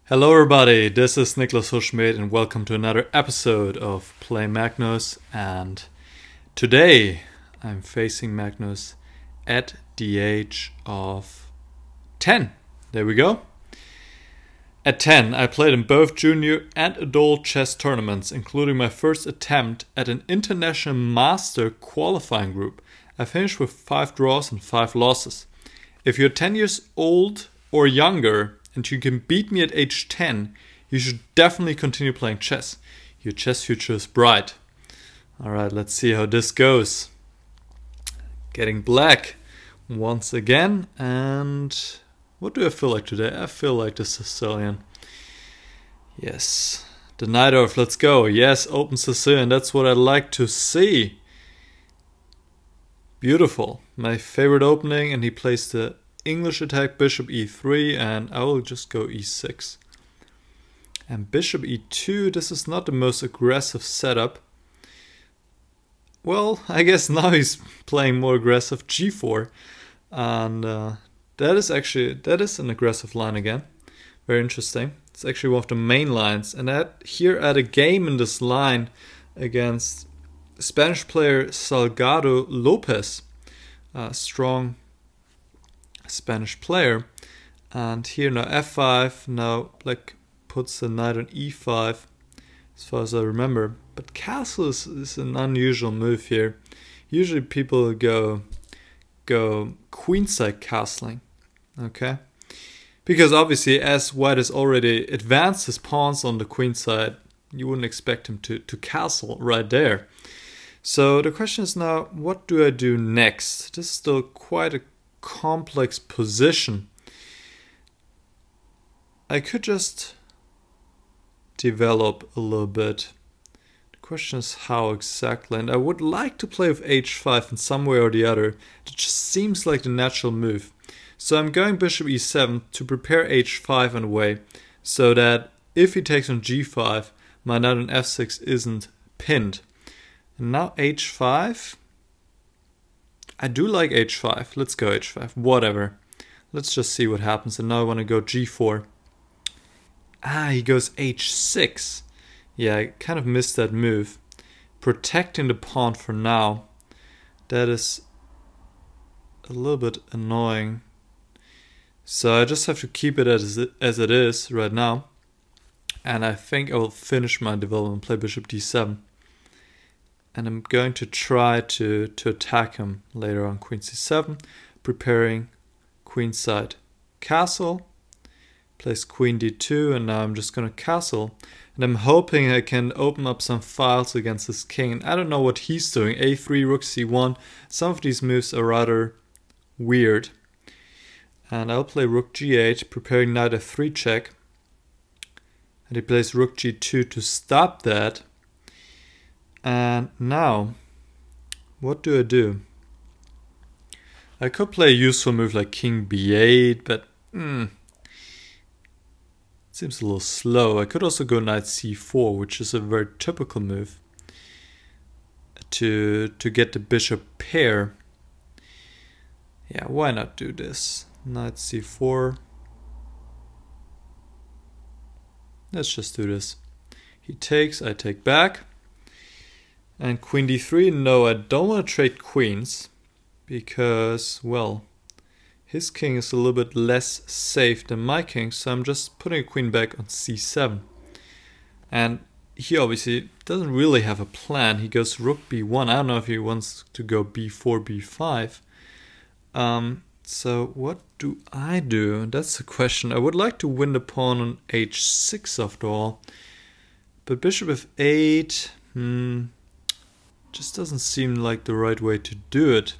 Hello everybody, this is Niclas Huschenbeth and welcome to another episode of Play Magnus, and today I'm facing Magnus at the age of 10. There we go. At 10 I played in both junior and adult chess tournaments, including my first attempt at an international master qualifying group. I finished with 5 draws and 5 losses. If you're 10 years old or younger and you can beat me at age 10, you should definitely continue playing chess. Your chess future is bright. Alright, let's see how this goes. Getting black once again, and what do I feel like today? I feel like the Sicilian. Yes, the Najdorf, let's go. Yes, open Sicilian, that's what I like to see. Beautiful, my favorite opening, and he plays the English attack, bishop e3, and I will just go e6. And bishop e2, this is not the most aggressive setup. Well, I guess now he's playing more aggressive, g4. And that is an aggressive line again. Very interesting. It's actually one of the main lines. And here at a game in this line against Spanish player Salgado Lopez, a strong Spanish player. And here now f5, now black puts the knight on e5 as far as I remember, but castle is an unusual move here. Usually people go queenside castling, okay, because obviously as white has already advanced his pawns on the queen side, you wouldn't expect him to castle right there. So the question is now, what do I do next? This is still quite a complex position. I could just develop a little bit. The question is how exactly, and I would like to play with h5 in some way or the other. It just seems like the natural move. So I'm going bishop e7 to prepare h5 in a way so that if he takes on g5, my knight on f6 isn't pinned. And now h5. I do like h5. Let's go h5. Whatever. Let's just see what happens. And now I want to go g4. He goes h6. Yeah, I kind of missed that move. Protecting the pawn for now. That is a little bit annoying. So I just have to keep it as it is right now. And I think I will finish my development, play bishop d7. And I'm going to try to attack him later on queen c7, preparing queenside castle, plays queen d2, and now I'm just going to castle. And I'm hoping I can open up some files against this king. And I don't know what he's doing, a3, rook c1. Some of these moves are rather weird. And I'll play rook g8, preparing knight f3 check. And he plays rook g2 to stop that. And now, what do I do? I could play a useful move like king b8, but it seems a little slow. I could also go knight c4, which is a very typical move to get the bishop pair. Yeah, why not do this? Knight c4. Let's just do this. He takes, I take back. And queen d3, no, I don't want to trade queens because, well, his king is a little bit less safe than my king, so I'm just putting a queen back on c7. And he obviously doesn't really have a plan. He goes rook b1. I don't know if he wants to go b4, b5. So what do I do? That's the question. I would like to win the pawn on h6 after all. But bishop f8, just doesn't seem like the right way to do it.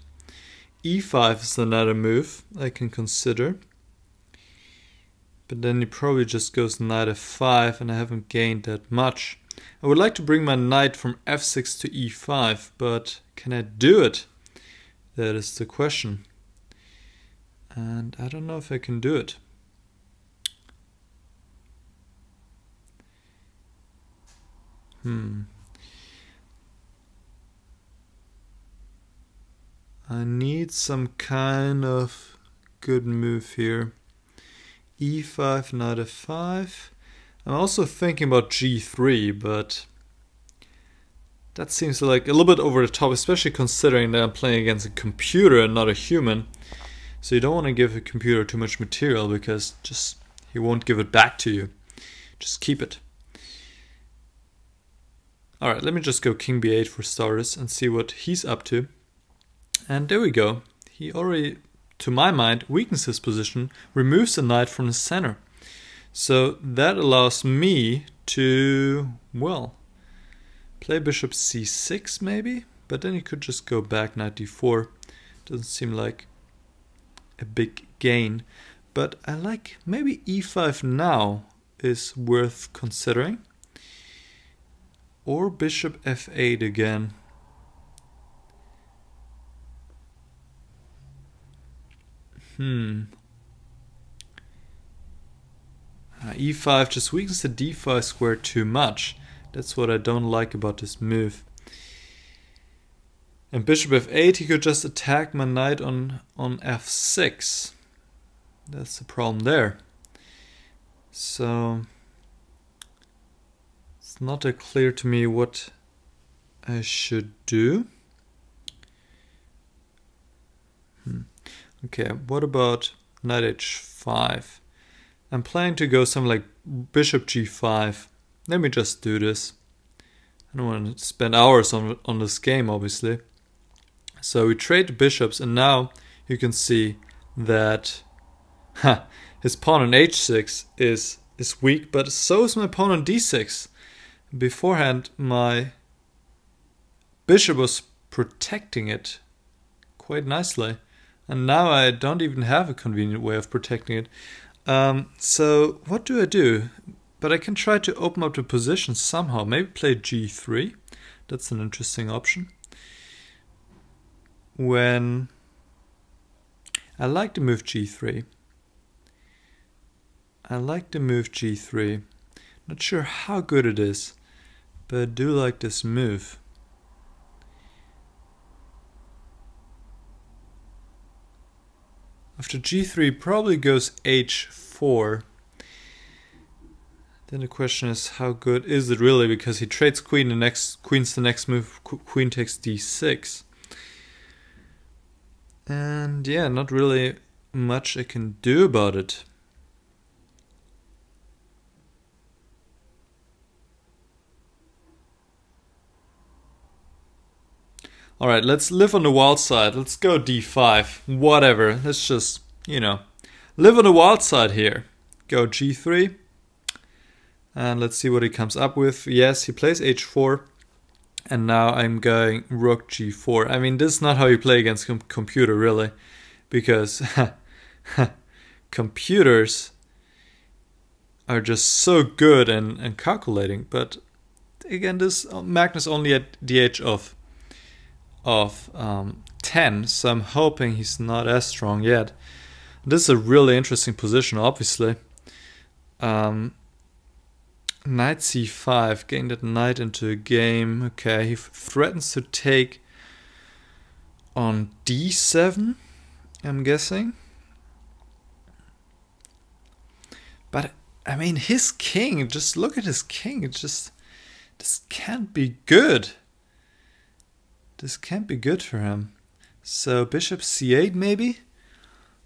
e5 is another move I can consider. But then he probably just goes knight f5 and I haven't gained that much. I would like to bring my knight from f6 to e5, but can I do it? That is the question. And I don't know if I can do it. I need some kind of good move here. e5, knight f5. I'm also thinking about g3, but that seems like a little bit over the top, especially considering that I'm playing against a computer and not a human. So you don't want to give a computer too much material because just he won't give it back to you. Just keep it. Alright, let me just go king b8 for starters and see what he's up to. And there we go. He already, to my mind, weakens his position, removes the knight from the center. So that allows me to, well, play bishop c6 maybe? But then he could just go back knight d4. Doesn't seem like a big gain. But I like maybe e5 now is worth considering. Or bishop f8 again. E5 just weakens the d5 square too much. That's what I don't like about this move. And bishop f8, he could just attack my knight on f6. That's the problem there. So it's not that clear to me what I should do. Okay, what about knight h5? I'm planning to go something like bishop g5. Let me just do this. I don't want to spend hours on this game, obviously. So we trade the bishops, and now you can see that his pawn on h6 is weak, but so is my pawn on d6. Beforehand, my bishop was protecting it quite nicely. And now I don't even have a convenient way of protecting it. So what do I do? But I can try to open up the position somehow. Maybe play g3. That's an interesting option. When I like the move g3. I like the move g3. Not sure how good it is, but I do like this move. After g3 probably goes h4. Then the question is, how good is it really? Because he trades queen, queen's the next move, queen takes d6. And yeah, not really much I can do about it. Alright, let's live on the wild side. Let's go d5. Whatever. Let's just, live on the wild side here. Go g3. And let's see what he comes up with. Yes, he plays h4. And now I'm going rook g4. I mean, this is not how you play against a computer, really. Because computers are just so good and calculating. But again, this Magnus only at the age of 10, so I'm hoping he's not as strong yet. This is a really interesting position, obviously. Knight c5, getting that knight into a game. Okay, he threatens to take on d7, I'm guessing. But, I mean, his king, just look at his king, this can't be good. This can't be good for him. So bishop c8 maybe?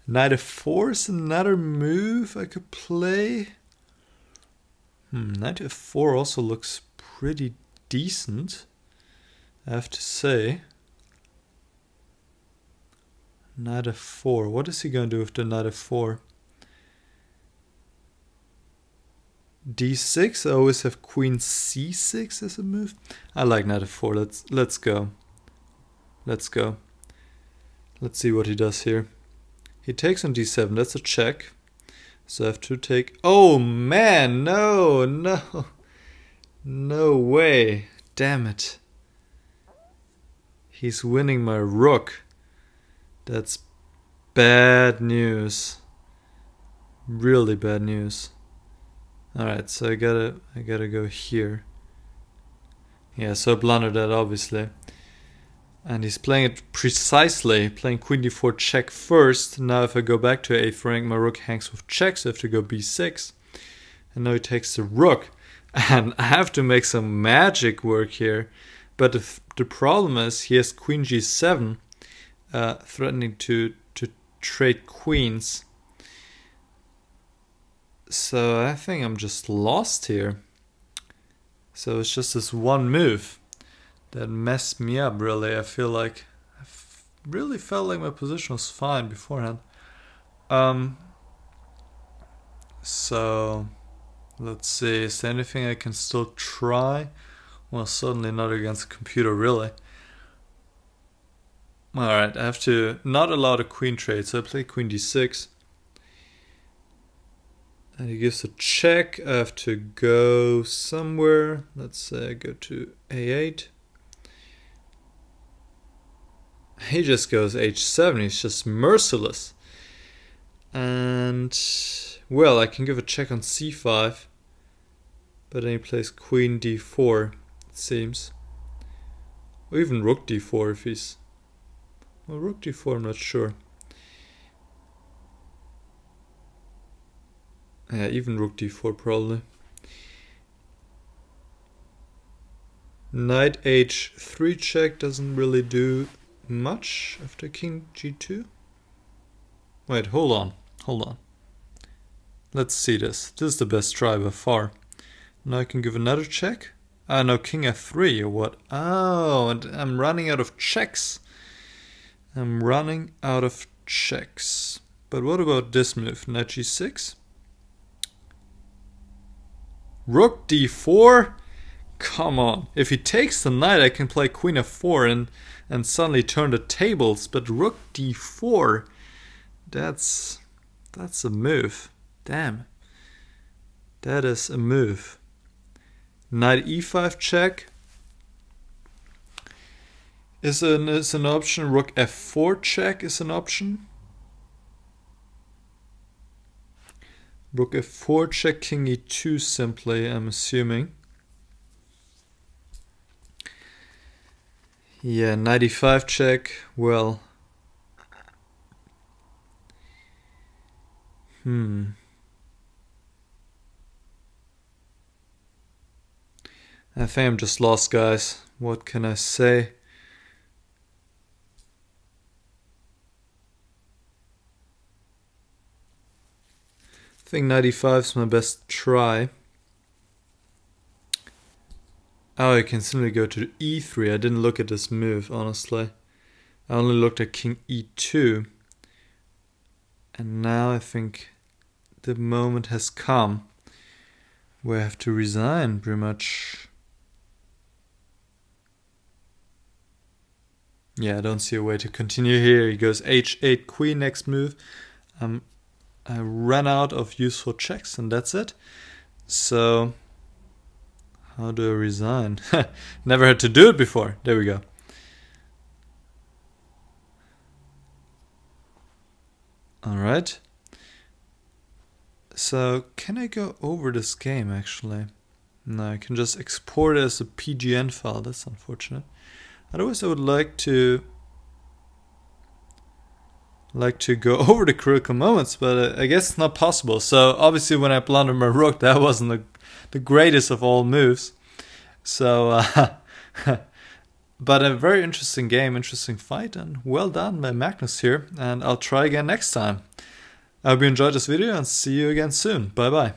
Knight f4 is another move I could play. Knight f4 also looks pretty decent, I have to say. Knight f4. What is he going to do with the knight f4? d6. I always have queen c6 as a move. I like knight f4. Let's go. Let's go. Let's see what he does here. He takes on d7. That's a check. So I have to take... Oh man, no. No way. Damn it. He's winning my rook. That's bad news. Really bad news. Alright, so I gotta go here. Yeah, so I blundered that obviously. And he's playing it precisely, playing queen d4 check first. Now if I go back to 8th rank, my rook hangs with checks, so I have to go b6. And now he takes the rook. And I have to make some magic work here. But the problem is he has queen g7, threatening to trade queens. So I think I'm just lost here. So it's just this one move that messed me up, really. I feel like I really felt like my position was fine beforehand. So let's see, is there anything I can still try? Well, certainly not against a computer, really. Alright, I have to not allow the queen trade, so I play queen d6. And he gives a check. I have to go somewhere. Let's say I go to a8. He just goes h7. He's just merciless. And, well, I can give a check on c5. But then he plays queen d4, it seems. Or even rook d4 if he's... Well, rook d4, I'm not sure. Yeah, even rook d4 probably. Knight h3 check doesn't really do much after king g2. Wait, hold on. Let's see this. This is the best try by far. Now I can give another check. Ah, no, king f3 or what? Oh, and I'm running out of checks. But what about this move? Knight g6? Rook d4? Come on. If he takes the knight, I can play queen f4 and suddenly turn the tables. But rook d4, that's a move. Damn. That is a move. Knight e5 check is an option. Rook f4 check is an option. Rook f4 check, king e2 simply, I'm assuming. Yeah, knight e5 check, well. I think I'm just lost, guys. What can I say? I think knight e5 is my best try. Oh, I can simply go to e3. I didn't look at this move, honestly. I only looked at king e2. And now I think the moment has come where I have to resign, pretty much. Yeah, I don't see a way to continue here. He goes h8 queen next move. I ran out of useful checks and that's it. So, how do I resign? Never had to do it before. There we go. Alright. So, can I go over this game actually? No, I can just export it as a PGN file. That's unfortunate. Otherwise, I would like to go over the critical moments, but I guess it's not possible. So obviously when I blundered my rook, that wasn't the greatest of all moves. So, but a very interesting game, interesting fight, and well done by Magnus here. And I'll try again next time. I hope you enjoyed this video and see you again soon. Bye bye.